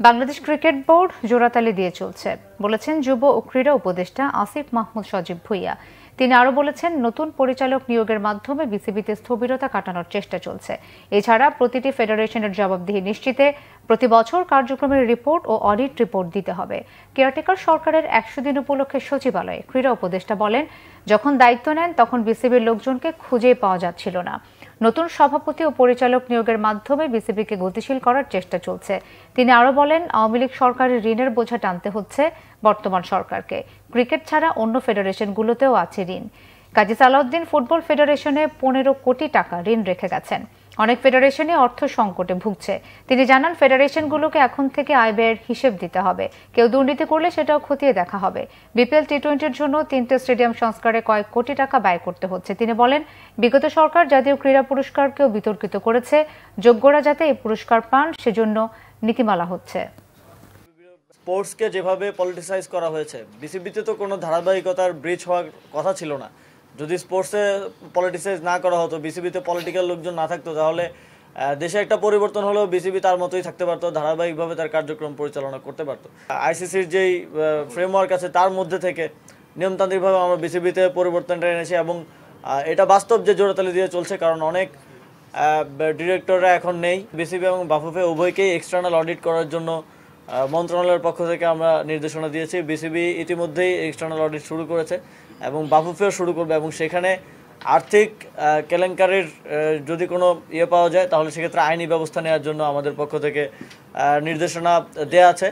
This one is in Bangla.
বাংলাদেশ ক্রিকেট বোর্ড জোড়াতালি দিয়ে চলছে বলেছেন যুব ও ক্রীড়া উপদেষ্টা আসিফ মাহমুদ সজীব ভুঁইয়া। তিনি আরও বলেছেন, নতুন পরিচালক নিয়োগের মাধ্যমে বিসিবিতে স্থবিরতা কাটানোর চেষ্টা চলছে। এছাড়া প্রতিটি ফেডারেশনের জবাবদিহি নিশ্চিতে প্রতি বছর কার্যক্রমের রিপোর্ট ও অডিট রিপোর্ট দিতে হবে। কেয়ারটেকার সরকারের ১০০ দিন উপলক্ষে সচিবালয়ে ক্রীড়া উপদেষ্টা বলেন, যখন দায়িত্ব নেন তখন বিসিবির লোকজনকে খুঁজেই পাওয়া যাচ্ছিল না। নতুন সভাপতি ও পরিচালক নিয়োগের মাধ্যমে বিসিবিকে গতিশীল করার চেষ্টা চলছে। তিনি আরও বলেন, আওয়ামী লীগ সরকারের ঋণের বোঝা টানতে হচ্ছে বর্তমান সরকারকে। ক্রিকেট ছাড়া অন্য ফেডারেশনগুলোতেও আছে ঋণ। কাজী সালাউদ্দিন ফুটবল ফেডারেশনে ১৫ কোটি টাকা ঋণ রেখে গেছেন। অনেক ফেডারেশনই অর্থ সংকটে ভুগছে। তিনি জানান, ফেডারেশনগুলোকে এখন থেকে আয় ব্যয়ের হিসেব দিতে হবে। কেউ দুর্নীতি করলে সেটাও খতিয়ে দেখা হবে। বিপিএল টি-20-র জন্য 3টে স্টেডিয়াম সংস্কারে কয়েক কোটি টাকা ব্যয় করতে হচ্ছে। তিনি বলেন, বিগত সরকার জাতীয় ক্রীড়া পুরস্কারকেও বিতর্কিত করেছে। যোগ্যরা যাতে এই পুরস্কার পান সেজন্য নীতিমালা হচ্ছে। স্পোর্টসকে যেভাবে পলিটিসাইজ করা হয়েছে, বিসিবিতে তো কোনো ধারাবাহিকতার ব্রিজ হওয়ার কথা ছিল না। যদি স্পোর্টসে পলিটিসাইজ না করা হতো, বিসিবিতে পলিটিক্যাল লোকজন না থাকতো, তাহলে দেশে একটা পরিবর্তন হলেও বিসিবি তার মতোই থাকতে পারতো, ধারাবাহিকভাবে তার কার্যক্রম পরিচালনা করতে পারতো। আইসিসির যেই ফ্রেমওয়ার্ক আছে তার মধ্যে থেকে নিয়মতান্ত্রিকভাবে আমরা বিসিবিতে পরিবর্তনটা এনেছি এবং এটা বাস্তব যে জোড়াতালি দিয়ে চলছে, কারণ অনেক ডিরেক্টররা এখন নেই। বিসিবি এবং বাফুফে উভয়কেই এক্সটার্নাল অডিট করার জন্য মন্ত্রণালয়ের পক্ষ থেকে আমরা নির্দেশনা দিয়েছি। বিসিবি ইতিমধ্যেই এক্সটার্নাল অডিট শুরু করেছে এবং বাফুফেও শুরু করবে, এবং সেখানে আর্থিক কেলেঙ্কারির যদি কোনো পাওয়া যায় তাহলে সেক্ষেত্রে আইনি ব্যবস্থা নেওয়ার জন্য আমাদের পক্ষ থেকে নির্দেশনা দেয়া আছে।